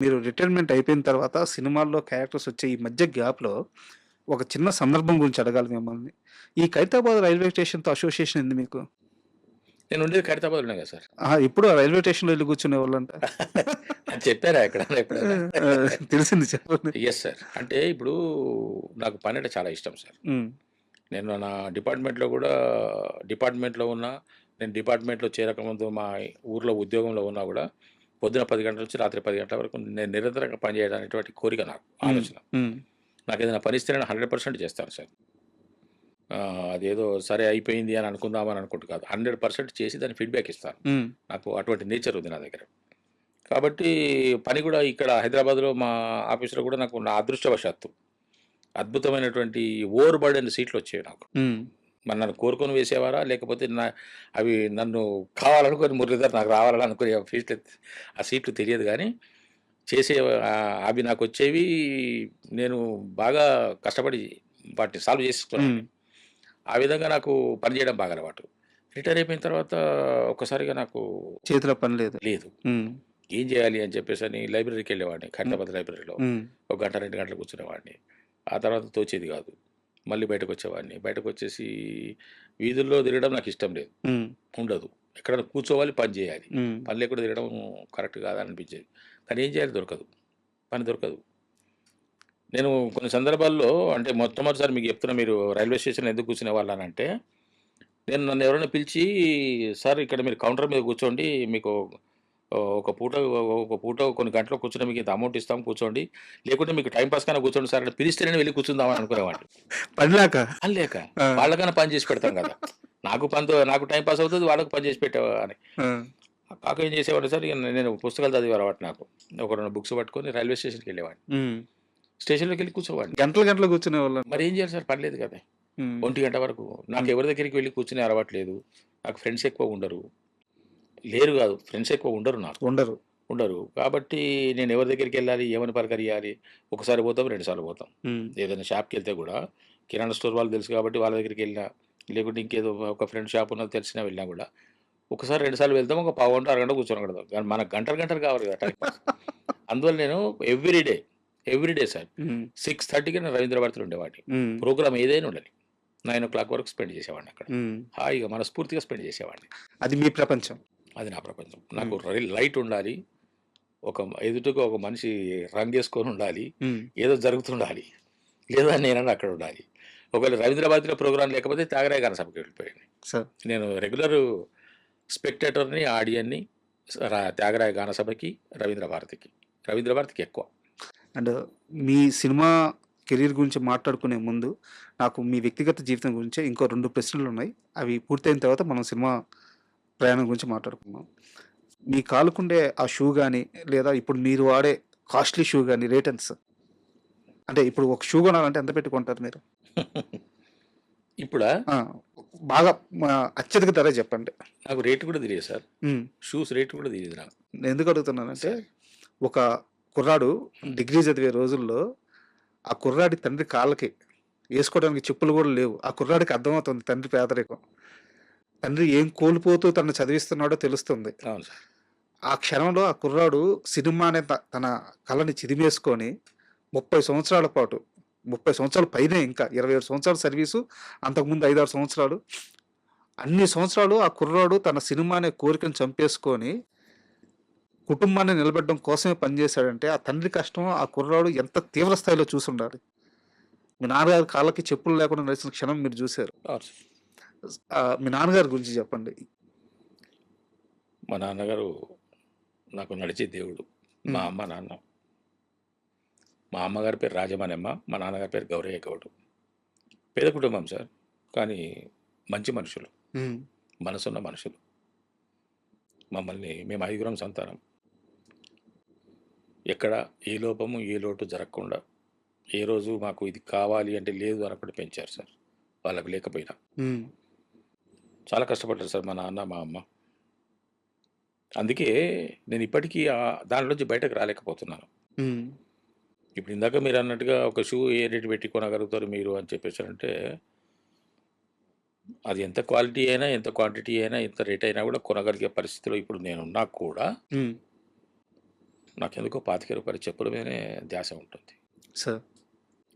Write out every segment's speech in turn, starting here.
మీరు రిటైర్మెంట్ అయిపోయిన తర్వాత సినిమాల్లో క్యారెక్టర్స్ వచ్చే ఈ మధ్య గ్యాప్‌లో ఒక చిన్న సందర్భం గురించి అడగాలి మిమ్మల్ని. ఈ ఖైరతాబాద్ రైల్వే స్టేషన్‌తో అసోసియేషన్ ఏంది మీకు? నేనుండేది ఖైరతాబాద్‌లోనే కదా సార్. ఆహా! ఎప్పుడు ఆ రైల్వే స్టేషన్‌లో ఎళ్లి కూర్చునేవాళ్ళంట. అది చెప్పారా ఎక్కడన్నా ఎప్పుడైనా? ఆ! తెలిసింది చెప్పండి. Yes sir. అంటే ఇప్పుడు నాకు పనంటే చాలా ఇష్టం సార్. హ్మ్. నేను నా డిపార్ట్మెంట్‌లో గూడా డిపార్ట్మెంట్‌లో ఉన్నా, నేను డిపార్ట్మెంట్‌లో చేరకముందు మా ఊర్లో ఉద్యోగంలో ఉన్నా గూడా, పొద్దున 10 గంటల నుంచి రాత్రి 10 గంటల వరకు నేను నిరంతరంగా పనిచేయాలనేటువంటి కోరిక నాకు, హ్మ్. ఆలోచన. హ్మ్. నాకేదైనా పనిస్తే నేను 100% చేస్తాను సార్. అదేదో సరే అయిపోయింది అని అనుకుందామని అనుకుంటూ కాదు. 100% చేసి దానికి ఫీడ్‌బ్యాక్ ఇస్తాను. హ్మ్. నాకు అటువంటి నేచర్ ఉంది నా దగ్గర. కాబట్టి పని గూడా ఇక్కడ హైదరాబాద్‌లో మా ఆఫీస్‌లో గూడా నాకు నా అదృష్టవశాత్తు అద్భుతమైనటువంటి ఓవర్ బర్డెన్ సీట్‌లొచ్చాయి నాకు. హ్మ్. మరి నన్ను కోరుకొని వేసేవారా? లేకపోతే అవి నన్ను కావాలనుకోని మురళీధర్ నాకు రావాలని అనుకునే ఆ సీట్లు తెలియదు గానీ, చేసే అవి నాకొచ్చేవి. నేను బాగా కష్టపడి వాటిని సాల్వ్ హ్మ్. చేసేసుకునేవాడిని. ఆ విధంగా నాకు పని చేయడం బాగా అలవాటు. రిటైర్ అయిపోయిన తర్వాత ఒక్కసారిగా నాకు చేతిలో పని లేదు. లేదు. హ్మ్. ఏం చేయాలి అని చెప్పేసని లైబ్రరీకెళ్ళేవాడిని. హ్మ్. ఖైరతాబాద్ లైబ్రరీలో. హ్మ్. ఒక గంట, 2 గంటలు కూర్చునేవాడిని. ఆ తర్వాత తోచేది కాదు. మళ్ళీ బయటకొచ్చేవాడిని. బయటకొచ్చేసి వీధుల్లో తిరగడం నాకిష్టం లేదు. హ్మ్. ఉండదు. ఎక్కడైనా కూర్చోవాలి, పని చేయాలి. హ్మ్. పని లేకుండా తిరగడం కరెక్ట్ కాదనిపించేది. కానీ ఏం చేయాలి దొరకదు. పని దొరకదు. నేను కొన్ని సందర్భాల్లో అంటే మొట్టమొదటిసారి మీకు చెప్తున్నా, మీరు రైల్వే స్టేషన్‌లో ఎందుకు కూర్చునేవాళ్ళనంటే, నన్ను ఎవరైనా పిలిచి, "సార్ ఇక్కడ మీరు కౌంటర్ మీద కూర్చోండి. మీకు ఒక పూట కొన్ని గంటలు కూర్చుని మీకు ఇంత అమౌంట్ ఇస్తాం కూర్చోండి. లేకుంటే మీకు టైమ్ పాస్‌కైనా కూర్చోండి సార్" అని పిలిస్తే నేను వెళ్లి కూర్చుందామని అనుకునేవాడిని. పని లేక. పని లేక. ఆ! వాళ్ళకన్నా పని చేసి పెడతాం గదా! నాకు టైమ్ పాస్ అవుతది. వాళ్ళకి పని చేసి పెట్టావా అని. ఆ! కాక ఏం చేసేవాడిని సార్, ఇగ నేను పుస్తకాలు చదివే అలవాటు నాకు. ఒక 2 బుక్స్ పట్టుకొని రైల్వే స్టేషన్‌కెళ్ళేవాడిని. హ్మ్. స్టేషన్‌లోకెళ్ళి కూర్చోవాడిని. గంటలు గంటలు కూర్చునేవాళ్ళంట. మరేం చేయాలి సార్, పని లేదు కదా! హ్మ్. 1 గంట వరకు. హ్మ్. నాకెవరి దగ్గరికి వెళ్లి కూర్చునే అలవాటు లేదు. నాకు ఫ్రెండ్స్ ఎక్కువ ఉండరు. లేరు గాదు. ఫ్రెండ్స్ ఎక్కువ ఉండరు నాకు. ఉండరు. ఉండరు. కాబట్టి నేను ఎవరి దగ్గరికెళ్ళాలి? ఏమని పలకరియాలి? ఒకసారి పోతాం, 2 సార్లు పోతాం. హ్మ్. ఏదైనా షాప్‌కెళ్తే గూడా కిరాణా స్టోర్ వాళ్ళు తెలుసు కాబట్టి వాళ్ళ దగ్గరికెళ్ళినా, లేకుంటే ఇంకేదో ఒక ఫ్రెండ్ షాప్ ఉన్నది తెలిసినా వెళ్ళినా గూడా, ఒకసారి 2 సార్లు వెళ్తాం. ఒక పావుగంట, అరగంట కూర్చొని అక్కడ. కానీ మనకు గంటలు గంటలు కావాలి కదా టైమ్ పాస్. అందువల్ల నేను every day, every day sir హ్మ్. 6:30కి నేను రవీంద్ర భారతిలో ఉండేవాడిని. హ్మ్. ప్రోగ్రామ్ ఏదైనా ఉండని. 9:00 వరకు స్పెండ్ చేసేవాడిని అక్కడ. హ్మ్. హాయిగా మనస్ఫూర్తిగా స్పెండ్ చేసేవాడిని. అది మీ ప్రపంచం. అది నా ప్రపంచం. నాకు హ్మ్. లైట్ ఉండాలి. ఎదుటగా ఒక మనిషి రంగేసుకొని ఉండాలి. హ్మ్. ఏదో జరుగుతుండాలి. లేదా నేనన్నా అక్కడ ఉండాలి. ఒకవేళ రవీంద్ర భారతిలో ప్రోగ్రామ్ లేకపోతే త్యాగరాయ గాన సభకి వెళ్ళిపోయాను. సార్ నేను రెగ్యులర్ స్పెక్టేటర్‌ని, ఆడియన్‌ని త్యాగరాయ గాన సభకి, రవీంద్ర భారతికి. రవీంద్ర భారతికి ఎక్కువ. అండ్ మీ సినిమా కెరీర్ గురించి మాట్లాడుకునే ముందు, నాకు మీ వ్యక్తిగత జీవితం గురించే ఇంకో 2 ప్రశ్నలున్నాయి. అవి పూర్తయిన తర్వాత మనం సినిమా ప్రయాణం గురించి మాట్లాడుకుందాం. మీ కాలుకుండే ఆ షూ గాని, లేదా ఇప్పుడు మీరు వాడే కాస్ట్‌లీ షూ గాని రేటెన్స్ అంటే ఇప్పుడు ఒక షూ కొనాలంటే ఎంత పెట్టి కొంటారు మీరు? ఇప్పుడా? ఆ! బాగా అత్యధిక ధర చెప్పండి. నాకు రేట్ కూడా తెలియదు సార్. హ్మ్. షూస్ రేట్ కూడా తెలీదు నాకు. ఎందుకు అడుగుతున్నానంటే, సార్. ఒక కుర్రాడు హ్మ్. డిగ్రీ చదివే రోజుల్లో, ఆ కుర్రాడి తండ్రి కాళ్ళకి ఏసుకోవడానికి చెప్పులు గూడా లేవు. ఆ కుర్రాడికి అర్థమవుతుంది తండ్రి పేదరికం. తండ్రి ఏం కోల్పోతూ తనను చదివిస్తున్నాడో తెలుస్తుంది. అవును సార్. ఆ క్షణంలో ఆ కుర్రాడు సినిమా అనే తన కలని చిదిమేసుకొని 30 సంవత్సరాల పాటు 30 సంవత్సరాలు పైనే ఇంకా 27 సంవత్సరాల సర్వీసు, అంతకుముందు 5, 6 సంవత్సరాలు. అన్ని సంవత్సరాలు ఆ కుర్రాడు తన సినిమా అనే కోరికను చంపేసుకొని, కుటుంబాన్ని నిలబెట్టడం కోసమే పనిచేశాడంటే, ఆ తండ్రి కష్టం ఆ కుర్రాడు ఎంత తీవ్ర స్థాయిలో చూసుండాలి. మీ నాన్నగారి కాళ్ళకి చెప్పులు లేకుండా నడిచిన క్షణం మీరు జూసారు. అవును సార్. మీ నాన్నగారి గురించి చెప్పండి. మా నాన్నగారు నాకు నడిచే దేవుడు. మా హ్మ్. అమ్మ, నాన్న. మా అమ్మగారి పేరు రాజమానెమ్మ. మా నాన్నగారి పేరు గౌరయ్య గౌడు. పేద కుటుంబం సార్. కానీ మంచి మనుషులు. హ్మ్. మనసున్న మనుషులు. మేము ఐదుగురం సంతానం. ఎక్కడ ఏ లోపము, ఏ లోటు జరగకుండా, ఏ రోజు మాకు ఇది కావాలి అంటే లేదు అనకుండా పెంచారు సార్. వాళ్ళకి లేకపోయినా. హ్మ్. చాలా కష్టపడ్డారు సార్ మా నాన్న, మా అమ్మ. అందుకే నేను ఇప్పటికీ దాంట్లోంచి బయటకు రాలేకపోతున్నాను. హ్మ్. ఇప్పుడు ఇందాక మీరన్నట్టుగా ఒక షూ ఏ రేట్ పెట్టి కొనగలుగుతారు మీరు అని చెప్పేసారంటే, అది ఎంత క్వాలిటీ అయినా, ఎంత క్వాంటిటీ అయినా, ఎంత రేట్ అయినా కూడా కొనగలిగే పరిస్థితిలో ఇప్పుడు నేనున్నా కూడా, హ్మ్. నాకెందుకో రూ. 25 చెప్పుల మీదనే ధ్యాస ఉంటుంది. సార్.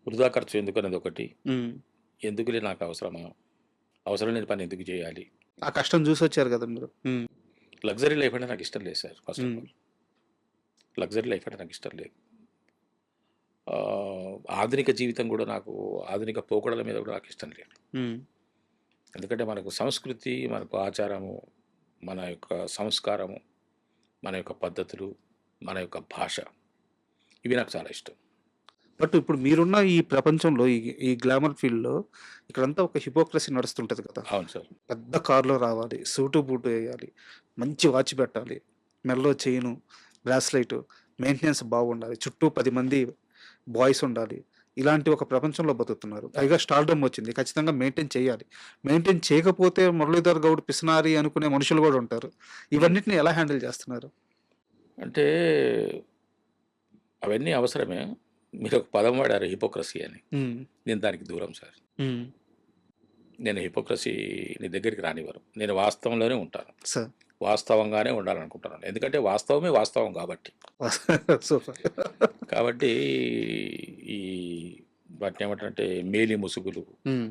వృధా ఖర్చు ఎందుకనేది ఒకటి. హ్మ్. ఎందుకులే నాకు అవసరమా? అవసరం లేని పని ఎందుకు చేయాలి? ఆ కష్టం చూసొచ్చారు గదా మీరు. హ్మ్. లగ్జరీ లైఫ్ అంటే నాకు ఇష్టం లేదు సార్ ఫస్ట్ ఆఫ్ హ్మ్. ఆల్. లగ్జరీ లైఫ్ అంటే నాకు ఇష్టం లేదు. ఆధునిక జీవితం కూడా నాకు ఆధునిక పోకడల మీద కూడా నాకు ఇష్టం లేదు. హ్మ్. ఎందుకంటే మనకు సంస్కృతి, మనకు ఆచారము, మన యొక్క సంస్కారము, మన యొక్క పద్ధతులు, మన యొక్క భాష ఇవి నాకు చాలా ఇష్టం. బట్ ఇప్పుడు మీరున్న ఈ ప్రపంచంలో ఈ గ్లామర్ ఫీల్డ్‌లో ఇక్కడంతా ఒక హిపోక్రసీ నడుస్తుంటది కదా! అవును సార్. పెద్ద కార్‌లో రావాలి. సూటు, బూటు ఎయ్యాలి. మంచి వాచ్ పెట్టాలి. మెడలో చైను, బ్రాస్లెటు, మెయింటెనెన్స్ బాగుండాలి. చుట్టూ 10 మంది బాయ్స్ ఉండాలి. ఇలాంటి ఒక ప్రపంచంలో బతుకుతున్నారు. పైగా స్టార్‌డమ్ వచ్చింది. ఖచ్చితంగా మెయింటైన్ చేయాలి. మెయింటైన్ చేయకపోతే మురళీధర్ గౌడ్ పిసినారి అనుకునే మనుషులు గూడా ఉంటారు. ఇవన్నిటిని ఎలా హ్యాండిల్ చేస్తున్నారు? అంటే అవన్నీ అవసరమే. మీరొక పదం వాడారు హిపోక్రసీ అని. హ్మ్. నేను దానికి దూరం సార్. హ్మ్. నేను హిపోక్రసీని దగ్గరికి రానివ్వను. నేను వాస్తవంలోనే ఉంటాను. సార్. వాస్తవంగానే ఉండాలనుకుంటున్నాను. ఎందుకంటే వాస్తవమే వాస్తవం కాబట్టి. సూపర్. కాబట్టి ఈ వాటినేమంటారంటే మేలి ముసుగులు, హ్మ్.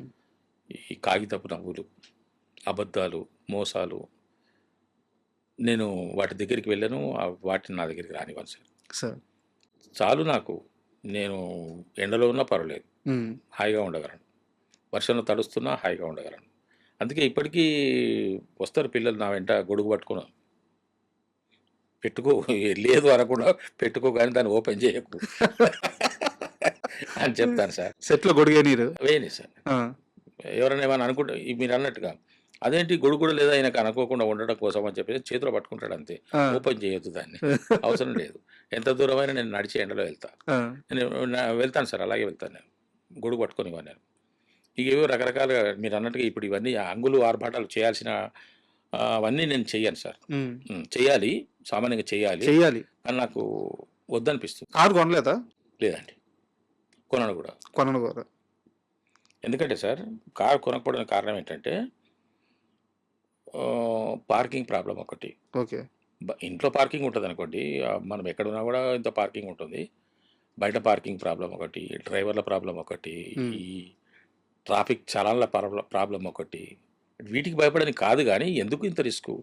ఈ కాగితపు నవ్వులు, అబద్ధాలు, మోసాలు నేను వాటి దగ్గరికి వెళ్ళను. వాటిని నా దగ్గరికి రానివ్వను సార్. సార్. చాలు నాకు. నేను ఎండలో ఉన్నా పర్వాలేదు. హ్మ్. హాయిగా ఉండగలను. వర్షంలో తడుస్తున్నా హాయిగా ఉండగలను. అందుకే ఇప్పటికీ వస్తారు పిల్లలు నా వెంట గొడుగు పట్టుకొని. పెట్టుకో లేదు అనకుండా పెట్టుకో గానీ దాన్ని ఓపెన్ చేయకు అని చెప్తాను సార్. సెట్‌లో గొడుగేనీరు. వేయని సార్. ఆ! ఎవరైనా ఏమన్నా అనుకుంటే మీరన్నట్టుగా అదేంటి గొడుగు కూడా లేదా ఆయనకు అనుకోకుండా ఉండడం కోసం అని చెప్పేసి చేతిలో పట్టుకుంటాడు అంతే. ఆ! ఓపెన్ చేయొద్దు దాన్ని. అవసరం లేదు. ఎంత దూరమైనా నేను నడిచి ఎండలో వెళ్తా. ఆ! నేను వెళ్తాను సార్. అలాగే వెళ్తాను నేను. గొడుగు పట్టుకొనివ్వను నేను. ఇక ఏవో రకరకాలుగా మీరన్నట్టుగా ఇప్పుడు ఇవన్నీ అంగులు ఆర్భాటాలు చేయాల్సిన అవన్నీ నేను చెయ్యను సార్. హ్మ్. చెయ్యాలి. సామాన్యంగా చెయ్యాలి. చెయ్యాలి. కానీ నాకు వద్దనిపిస్తుంది. కారు కొనలేదా? లేదండి. కొనను కూడా. కొనను గూడా. ఎందుకంటే సార్ కారు కొనకపోవడానికి కారణం ఏంటంటే పార్కింగ్ ప్రాబ్లమ్ ఒకటి. ఓకే. ఇంట్లో పార్కింగ్ ఉంటదనుకోండి. మనం ఎక్కడున్నా కూడా ఇంత పార్కింగ్ ఉంటుంది. బయట పార్కింగ్ ప్రాబ్లమ్ ఒకటి. డ్రైవర్ల ప్రాబ్లమ్ ఒకటి. హ్మ్. ఈ ట్రాఫిక్ చలాన్ల ప్రాబ్లమ్ ఒకటి. వీటికి భయపడని కాదు గానీ, ఎందుకు ఇంత రిస్కు?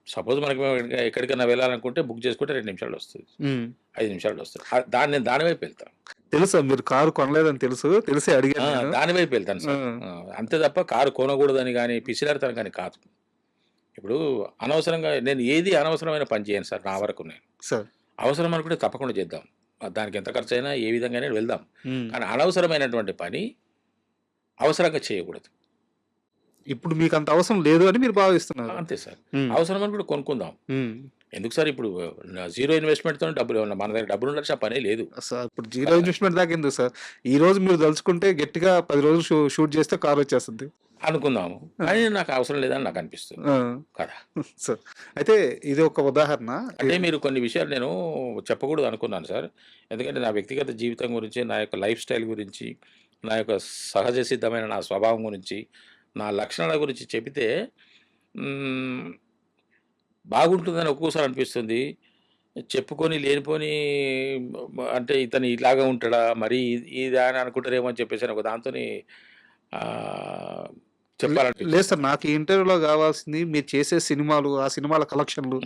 సపోజ్ మనకి ఎక్కడికైనా వెళ్ళాలనుకుంటే బుక్ చేసుకుంటే 2 నిమిషాల్లో వస్తది. హ్మ్. 5 నిమిషాల్లో వస్తది. నేను దాని వైపు వెళ్తా. తెలుసా మీరు కారు కొనలేదని తెలుసు. తెలిసే అడిగాను నేను. దాని వైపు వెళ్తాను ఆ! సార్. అంతే తప్ప కారు కొనకూడదని గానీ, పిసినారితనం గానీ కాదు. ఇప్పుడు అనవసరంగా నేను ఏది అనవసరమైన పని చేయను సార్ నా వరకు నేను. సార్. అవసరం అనుకుంటే తప్పకుండా చేద్దాం. దానికి ఎంత ఖర్చయినా ఏ విధంగానైనా వెళ్దాం. హ్మ్. కానీ అనవసరమైనటువంటి పని అవసరంగా చేయకూడదు. ఇప్పుడు మీకంత అవసరం లేదు అని మీరు భావిస్తున్నారు. అంతే సార్. హ్మ్. అవసరం అనుకుంటే కొనుక్కుందాం. హ్మ్. ఎందుకు సార్ ఇప్పుడు జీరో ఇన్వెస్ట్‌మెంట్‌తోనే డబ్బులు మన దగ్గర డబ్బులుండాల్సిన పనే లేదు. ఇప్పుడు జీరో ఇన్వెస్ట్‌మెంట్ దాకా ఎందుకు సార్? ఈరోజు మీరు దలుచుకుంటే గట్టిగా 10 రోజులు షూట్ చేస్తే కారొచ్చేస్తది. అనుకుందాము. ఆ! కానీ నాకు అవసరం లేదని నాకనిపిస్తుంది. ఆ! కదా! సార్. అయితే ఇది ఒక ఉదాహరణ. అంటే మీరు కొన్ని విషయాలు నేను చెప్పకూడదు అనుకున్నాను సార్. ఎందుకంటే నా వ్యక్తిగత జీవితం గురించి, నా యొక్క లైఫ్ స్టైల్ గురించి, నా యొక్క సహజ సిద్ధమైన నా స్వభావం గురించి, నా లక్షణాల గురించి చెబితే హ్మ్, బాగుంటుందని ఒక్కోసారి అనిపిస్తుంది. చెప్పుకొని లేనిపోని అంటే ఇతను ఇలాగా ఉంటాడా? మరీ ఇదా అని అనుకుంటారేమో అని చెప్పేసి ఒక దాంతోని ఆహ్, లేదు చెప్పాలనిపించింది సార్. సార్. నాకు ఈ ఇంటర్వ్యూలో గావాల్సింది మీరు చేసే సినిమాలు, ఆ సినిమాల కలెక్షన్‌లు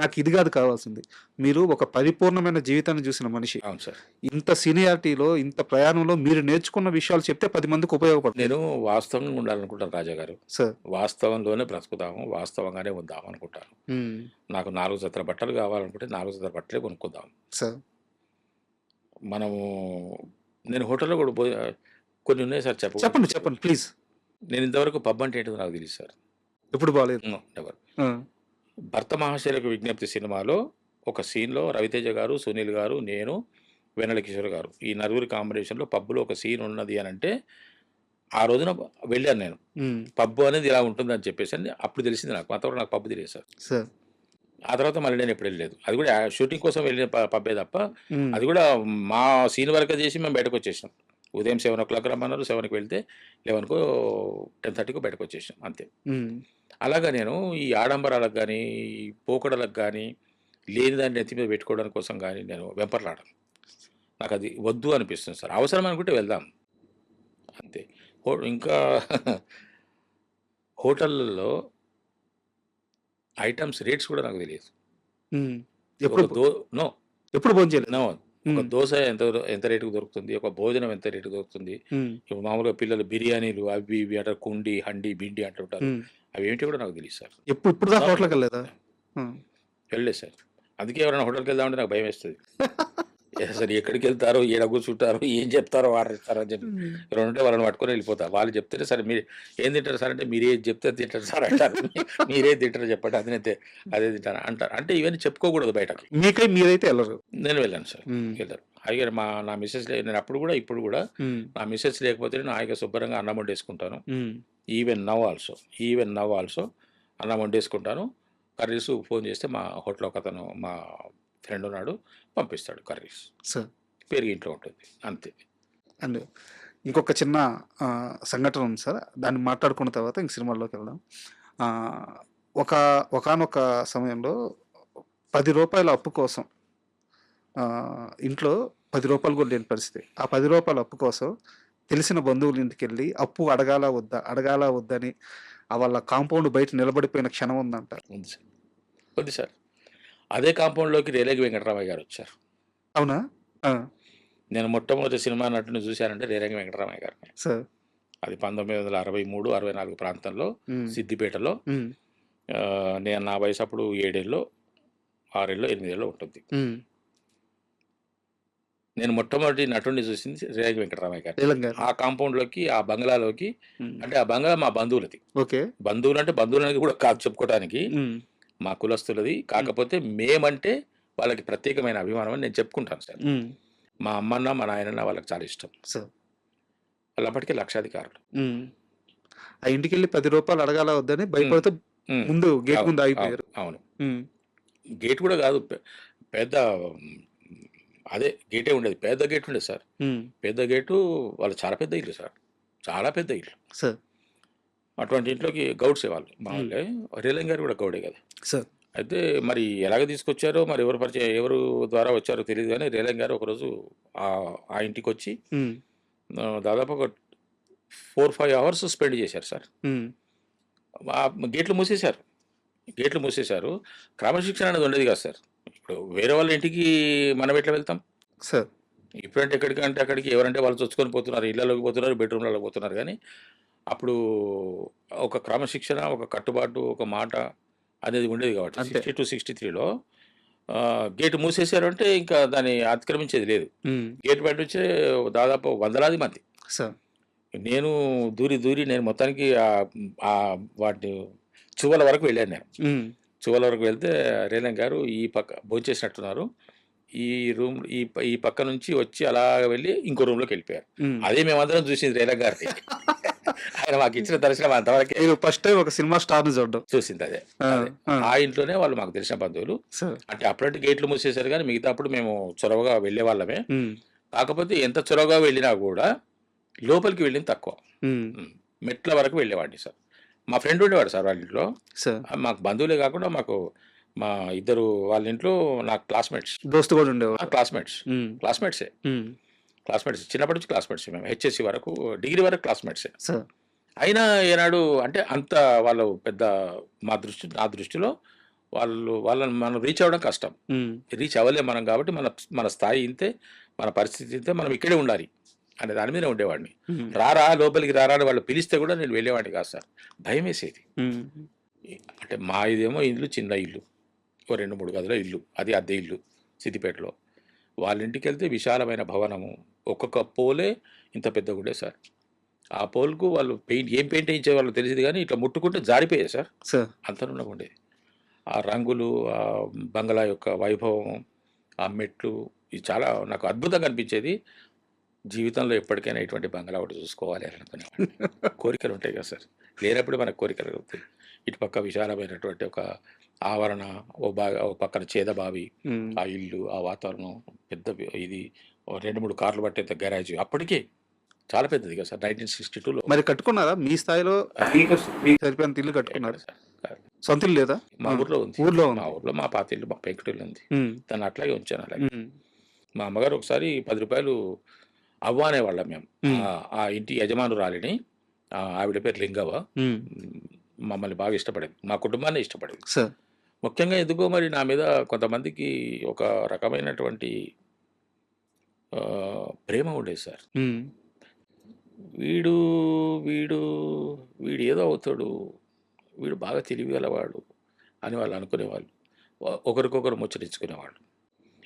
నాకు ఇది గాదు కావాల్సింది. మీరు ఒక పరిపూర్ణమైన జీవితాన్ని జూసిన మనిషి. అవును సార్. ఇంత సీనియారిటీలో, ఇంత ప్రయాణంలో మీరు నేర్చుకున్న విషయాలు చెప్తే 10 మందికి ఉపయోగపడతాయి. నేను వాస్తవంగా ఉండాలనుకుంటాను రాజాగారు. సార్. వాస్తవంలోనే బ్రతుకుదాము. వాస్తవంగానే ఉందాం అనుకుంటాను. హ్మ్. నాకు 4 జతల బట్టలు కావాలనుకుంటే 4 జతల బట్టలే కొనుక్కుందాం. సార్. మనము నేను హోటల్‌లో కూడా కొన్ని ఉన్నాయి సార్ చెప్పండి. చెప్పకూడదు. చెప్పండి. ప్లీజ్. నేను ఇంతవరకు పబ్ అంటే ఏంటో నాకు తెలీదు సార్. ఎప్పుడు బాలేదు. నెవర్. ఆ! 'భర్త మహాశైలకు విజ్ఞప్తి' సినిమాలో ఒక సీన్‌లో రవితేజ గారు, సునీల్ గారు, నేను, వెన్నెల కిషోర్ గారు ఈ నలుగురి కాంబినేషన్‌లో పబ్‌లో ఒక సీన్ ఉన్నది అనంటే ఆ రోజున వెళ్ళాను నేను. హ్మ్. పబ్బు అనేది ఇలా ఉంటుందని చెప్పేసని అప్పుడు తెలిసింది నాకు. అంతవరకు నాకు పబ్బు తెలీదు సార్. సార్. ఆ తర్వాత మళ్ళీ నేను ఎప్పుడు వెళ్ళలేదు. అది కూడా షూటింగ్ కోసం వెళ్ళిన పబ్బే తప్ప, హ్మ్. అది కూడా మా సీన్ వరకే చేసి మేము బయటకొచ్చేసాం. ఉదయం 7:00 రమ్మన్నారు. 7కి వెళ్తే 11కో, 10:30కో బయటకొచ్చేసాం అంతే. హ్మ్. అలాగా నేను ఈ ఆడంబరాలకు గానీ, ఈ పోకడలకు గానీ, లేని దాన్ని నెత్తి మీద పెట్టుకోవడం కోసం కానీ నేను వెంపర్లాడను. నాకు అది వద్దు అనిపిస్తుంది సార్. అవసరం అనుకుంటే వెళ్దాం అంతే. ఇంకా హోటళ్ళలో ఐటెమ్స్ రేట్స్ కూడా నాకు తెలియదు. హ్మ్. ఒక ఎప్పుడు నో ఎప్పుడు భోంచేయలేదు. నో ఒక హ్మ్. దోస ఎంత రేటుకి దొరుకుతుంది, ఒక భోజనం ఎంత రేటుకి దొరుకుతుంది. హ్మ్. ఇప్పుడు మామూలుగా పిల్లలు బిర్యానీలు అవి ఇవి అంటారు, కుండి హండి బిండి అంటుంటారు. హ్మ్. అవి ఏంటి కూడా నాకు తెలియదు సార్. ఇప్పుడు దాకా నో హోటల్‌కెళ్ళలేదా? హ్మ్. వెళ్ళలేదు సార్. అందుకే ఎవరైనా హోటల్కి వెళ్దామంటే నాకు భయం వేస్తుంది. అసలు ఎక్కడికి వెళ్తారో, ఏడ కూర్చుంటారో, ఏం చెప్తారో వాడిస్తారో అని చెప్పి హ్మ్. ఎవరైనా ఉంటే వాళ్ళని పట్టుకొని వెళ్ళిపోతా. వాళ్ళు చెప్తేనే సరే మీరు ఏం తింటారు సార్ అంటే మీరు ఏది చెప్తే అది తింటారు సార్ అంటారు. మీరేది తింటారో చెప్పండి అదే తింటాను అంటారు. అంటే ఇవన్నీ చెప్పుకోకూడదు బయటకి. మీరైతే ఎళ్ళరు. నేను వెళ్ళాను సార్. హ్మ్. వెళ్ళాను. హాయిగా నా మిసెస్ నేను అప్పుడు కూడా ఇప్పుడు కూడా హ్మ్. నా మిసెస్ లేకపోతే నేను హాయిగా శుభ్రంగా అన్నం వండేసుకుంటాను. హ్మ్. ఈవెన్ నౌ ఆల్సో అన్నం వండేసుకుంటాను. కర్రీస్ ఫోన్ చేస్తే మా హోటల్‌లో ఒకతను మా ఫ్రెండ్ ఉన్నాడు. పంపిస్తాడు కర్రీస్. సార్. పెరుగు ఇంట్లో ఉంటుంది. అంతే. అండ్ ఇంకొక చిన్న సంఘటన ఉంది సార్. దాన్ని మాట్లాడుకున్న తర్వాత ఇంక సినిమాల్లోకెళ్దాం. ఆహ్, ఒక ఒకానొక సమయంలో రూ. 10 అప్పు కోసం ఇంట్లో రూ. 10 కూడా లేని పరిస్థితి. ఆ రూ. 10 అప్పు కోసం తెలిసిన బంధువుల ఇంటికెళ్ళి అప్పు అడగాలా వద్దా? అడగాలా వద్దని వాళ్ళ కాంపౌండ్ బయట నిలబడిపోయిన క్షణం ఉందంట. ఉంది సార్. ఉంది సార్. అదే కాంపౌండ్‌లోకి రేలంగి వెంకటరామయ్య గారొచ్చారు. అవునా? ఆ! నేను మొట్టమొదటి సినిమా నటుడిని చూశానంటే రేలంగి వెంకటరామయ్య గారిని. సార్. అది 1963, 64 ప్రాంతంలో హ్మ్. సిద్దిపేటలో. హ్మ్. నేను నా వయసు అప్పుడు 7 8 ఉంటుంది. హ్మ్. నేను మొట్టమొదటి నటుడిని చూసింది రేలంగి వెంకటరామయ్య గారిని. నీలం గారు. ఆ కాంపౌండ్‌లోకి, ఆ బంగ్లాలోకి హ్మ్. అంటే ఆ బంగ్లా మా బంధువులది. ఓకే. బంధువులంటే బంధువులని కూడా కాదు చెప్పుకోవడానికి. హ్మ్. మా కులస్తులది. హ్మ్. కాకపోతే మేమంటే వాళ్ళకి ప్రత్యేకమైన అభిమానం అని నేను చెప్పుకుంటాను సార్. హ్మ్. మా అమ్మన్న, మా నాయనన్న వాళ్ళకి చాలా ఇష్టం. సార్. వాళ్ళు అప్పటికే లక్షాధికారులు. హ్మ్. ఆ ఇంటికెళ్ళి రూ. 10 అడగాలా వద్దని హ్మ్. భయపడుతూ హ్మ్. ముందు గేట్ అవును. ముందు అవును. ఆగిపోయారు. అవును. హ్మ్. గేట్ కూడా కాదు. పెద్ద అదే గేటే ఉండేది. పెద్ద గేట్ ఉండేది సార్. హ్మ్. పెద్ద గేటు వాళ్ళు చాలా పెద్ద ఇల్లు సార్. చాలా పెద్ద ఇల్లు. సార్. అటువంటి ఇంట్లోకి గౌడ్సే వాళ్ళు. మా హ్మ్. వాళ్ళే. రేలంగి గారు కూడా గౌడే కదా! సార్. అయితే మరి ఎలాగ తీసుకొచ్చారో మరి ఎవరు ద్వారా వచ్చారో తెలీదు గానీ రేలంగి గారు ఒకరోజు ఆ ఇంటికొచ్చి హ్మ్. దాదాపు ఒక 4, 5 అవర్స్ స్పెండ్ చేశారు సార్. హ్మ్. గేట్లు మూసేశారు. గేట్లు మూసేశారు. క్రమశిక్షణ అనేది ఉండేది కాదు సార్. ఇప్పుడు వేరే వాళ్ళ ఇంటికి మనం ఎట్లా వెళ్తాం? సార్. ఇప్పుడంటే ఎక్కడికంటే అక్కడికి ఎవరంటే వాళ్ళు చొచ్చుకొని పోతున్నారు. ఇళ్ళలోకి పోతున్నారు, బెడ్‌రూమ్‌లలోకి పోతున్నారు గానీ, అప్పుడు ఒక క్రమశిక్షణ, ఒక కట్టుబాటు, ఒక మాట అనేది ఉండేది కాబట్టి అంతే. 62, 63లో గేట్ మూసేశారు అంటే ఇంకా దాన్ని అతిక్రమించేది లేదు. హ్మ్. గేట్ బయట నుంచే దాదాపు వందలాది మంది. సార్. నేను దూరి నేను మొత్తానికి వాటి చువ్వల వరకు వెళ్ళాను నేను. హ్మ్. చువ్వల వరకు వెళ్తే రేలంగి గారు ఈ పక్క భోంచేసినట్టున్నారు. ఈ రూమ్ ఈ పక్క నుంచి వచ్చి అలాగ వెళ్ళి ఇంకో రూమ్‌లోకెళ్ళిపోయారు. హ్మ్. అదే మేమందరం చూసింది రేలంగి గారిని. ఆయన మాకిచ్చిన దర్శనం అంతవరకే. మీరు ఫస్ట్ టైమ్ ఒక సినిమా స్టార్‌ని చూడడం. చూసిందదే. ఆ! అదే. ఆ! ఆ ఇంట్లోనే వాళ్ళు మాకు తెలిసిన బంధువులు. సార్. అంటే అప్పుడంటే గేట్లు మూసేశారు గానీ, మిగతా అప్పుడు మేము చొరవగా వెళ్ళేవాళ్ళమే. హ్మ్. కాకపోతే ఎంత చొరవగా వెళ్ళినా గూడా లోపలికి వెళ్ళింది తక్కువ. హ్మ్. హ్మ్. మెట్ల వరకు వెళ్ళేవాడిని సార్. మా ఫ్రెండ్ ఉండేవాడు సార్ వాళ్ళ ఇంట్లో. సార్. మాకు బంధువులే కాకుండా మా ఇద్దరు వాళ్ళ ఇంట్లో నాకు క్లాస్‌మేట్స్. దోస్త్ గూడా ఉండేవాడు. క్లాస్‌మేట్స్. హ్మ్. క్లాస్‌మేట్సే. హ్మ్. క్లాస్‌మేట్స్. చిన్నప్పటి నుంచి క్లాస్‌మేట్సే మేము. హెచ్ఎస్‌సీ వరకు, డిగ్రీ వరకు క్లాస్‌మేట్సే. సార్. అయినా ఏనాడు అంటే అంత వాళ్ళు పెద్ద నా దృష్టిలో వాళ్ళని మనం రీచ్ అవ్వడం కష్టం. హ్మ్. రీచ్ అవ్వలేం మనం కాబట్టి మన స్థాయి ఇంతే, మన పరిస్థితి ఇంతే, మనం ఇక్కడే ఉండాలి అనే దాని మీద ఉండేవాడిని. హ్మ్. లోపలికి రారా అని వాళ్ళు పిలిస్తే కూడా నేను వెళ్ళేవాడిని కాదు సార్. భయమేసేది. హ్మ్. అంటే మా ఇదేమో ఇల్లు చిన్న ఇల్లు. ఓ 2, 3 గదుల ఇల్లు. అది అద్దె ఇల్లు సిద్దిపేటలో. వాళ్ళ ఇంటికెళ్తే విశాలమైన భవనము. ఒక్కొక్క పోలే ఇంత పెద్దగుండేది సార్. ఆ పోల్‌కు వాళ్ళు ఏం పెయింట్ ఏయించేవాళ్ళో తెలీదు గానీ, ఇట్లా ముట్టుకుంటే జారిపోయేది సార్. సార్. అంత నున్నగుండేది. ఆ రంగులు, బంగళా యొక్క వైభవం, ఆ మెట్లు ఇది చాలా నాకు అద్భుతంగా అనిపించేది. జీవితంలో ఎప్పటికైనా ఇటువంటి బంగళా ఒకటి చూసుకోవాలి అని అనుకునేవాడిని. కోరికలుంటాయి కదా సార్! లేనప్పుడు మనకు కోరికలు కలుగుతాయి. ఇటుపక్క విశాలమైనటువంటి ఒక ఆవరణ, ఓ పక్కన చేదబావి, హ్మ్. ఆ ఇల్లు, ఆ వాతావరణం, పెద్ద ఇది ఓ 2, 3 కార్లు పట్టేంత గ్యారేజ్ అప్పటికే చాలా పెద్దది కదా సార్ 1962లో. మరి కట్టుకున్నారా? మీ స్థాయిలో ఆ! మీకు సరిపోయేంత ఇల్లు ఎక్కడ కట్టుకున్నారా? సార్? సొంత ఇల్లు లేదా? మా ఆ! ఊర్లో ఉంది. ఊర్లో మా ఉంది. ఊర్లో మా పాతిల్లు, మా పెంకుటిల్లు ఉంది. హ్మ్. దాన్ని అట్లాగే ఉంచాను అలాగే. హ్మ్. మా అమ్మగారు ఒకసారి రూ. 10 అవ్వ అనేవాళ్ళం మేము. హ్మ్. ఆ ఇంటి యజమానురాలిని. ఆవిడ పేరు లింగవ్వ. హ్మ్. హ్మ్. మమ్మల్ని బాగా ఇష్టపడేది. మా కుటుంబాన్నే ఇష్టపడేది. సార్. ముఖ్యంగా ఎందుకో మరి నా మీద కొంతమందికి ఒక రకమైనటువంటి ప్రేమ ఉండేది సార్. హ్మ్. వీడు, వీడు, వీడు ఏదో అవుతాడు. వీడు బాగా తెలివిగలవాడు అని వాళ్ళు అనుకునేవాళ్ళు. ఒకరికొకరు ముచ్చరించుకునేవాళ్ళు.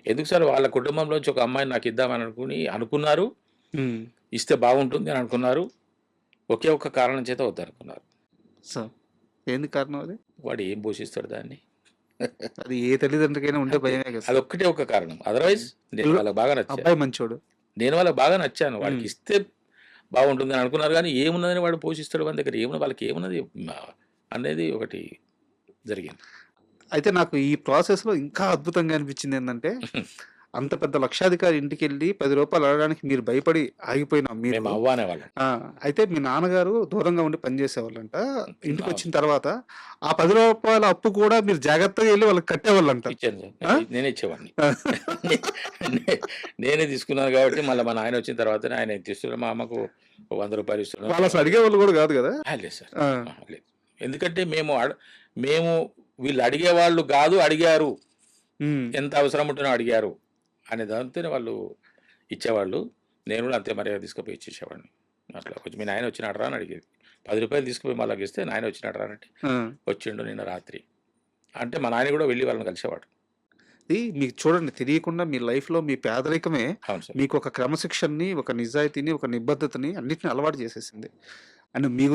ఎందుకు సార్ వాళ్ళ కుటుంబంలోంచి ఒక అమ్మాయిని నాకు ఇద్దామని అనుకున్నారు. హ్మ్. ఇస్తే బాగుంటుంది అని అనుకున్నారు. ఒకే ఒక్క కారణం చేత వద్దనుకున్నారు. సార్. ఏంది కారణం అది? వాడు ఏం పోషిస్తాడు దాన్ని? అది ఏ తల్లిదండ్రులకైనా ఉండే అంతే. భయమే కదా సార్. అదొక్కటే ఒక కారణం. అదర్‌వైజ్ నేను పిల్ల వాళ్ళకి బాగా నచ్చా. అబ్బాయి మంచోడు. నేను వాళ్ళకి బాగా నచ్చాను. హ్మ్. వాడికి ఇస్తే బాగుంటుందని అనుకున్నారు గానీ, ఏమున్నదని వాడు పోషిస్తాడు మన దగ్గర వాళ్ళకి ఏమున్నది అనేది ఒకటి జరిగింది. అయితే నాకు ఈ ప్రాసెస్‌లో ఇంకా అద్భుతంగా అనిపించిందేందంటే, అంత పెద్ద లక్షాధికారి ఇంటికెళ్ళి రూ. 10 అడగడానికి మీరు భయపడి ఆగిపోయిన మీరు మేము అవ్వ అనేవాళ్ళం. ఆ! అయితే మీ నాన్నగారు దూరంగా ఉండి పనిచేసేవాళ్ళంట. అవును. ఇంటికొచ్చిన తర్వాత ఆ రూ. 10 అప్పు కూడా మీరు జాగ్రత్తగా ఎళ్లి వాళ్ళకి కట్టేవాళ్ళంట. ఇచ్చాను సార్. ఆ? నేనే ఇచ్చేవాడిని. నే నేనే తీసుకున్నాను కాబట్టి మళ్ళా మా నాయన వచ్చిన తర్వాతనే ఆయన ఇది తీసుకున్నారు. మా అమ్మకు ఓ రూ. 100 ఇస్తున్నారు. వాళ్ళసలు అడిగేవాళ్ళు గూడా గాదు గదా! లేదు సార్. ఆ! లేదు. ఎందుకంటే మేము వీళ్ళు అడిగేవాళ్ళు గాదు, అడిగారు. హ్మ్. ఎంత అవసరం ఉంటేనో అడిగారు అనే దాంతోనే వాళ్ళు ఇచ్చేవాళ్ళు. నేను కూడా అంతే మర్యాద తీసుకుపోయి ఇచ్చేసేవాడిని. అట్లా కొంచెం మీ నాయన వచ్చినాడురా అని అడిగేది. రూ. 10 తీసుకుపోయి మళ్ళాకిస్తే నాయన వచ్చినాడురా అంటే, ఆ! వచ్చిండు నిన్న రాత్రి. అంటే మా నాయన కూడా వెళ్లి వాళ్ళని కలిసేవాడు. ఇది మీకు చూడండి తెలియకుండా మీ లైఫ్‌లో మీ పేదరికమే అవును సార్. మీకొక క్రమశిక్షణని, ఒక నిజాయితీని, ఒక నిబద్ధతని అన్నిటిని అలవాటు చేసేసింది. అండ్ మీ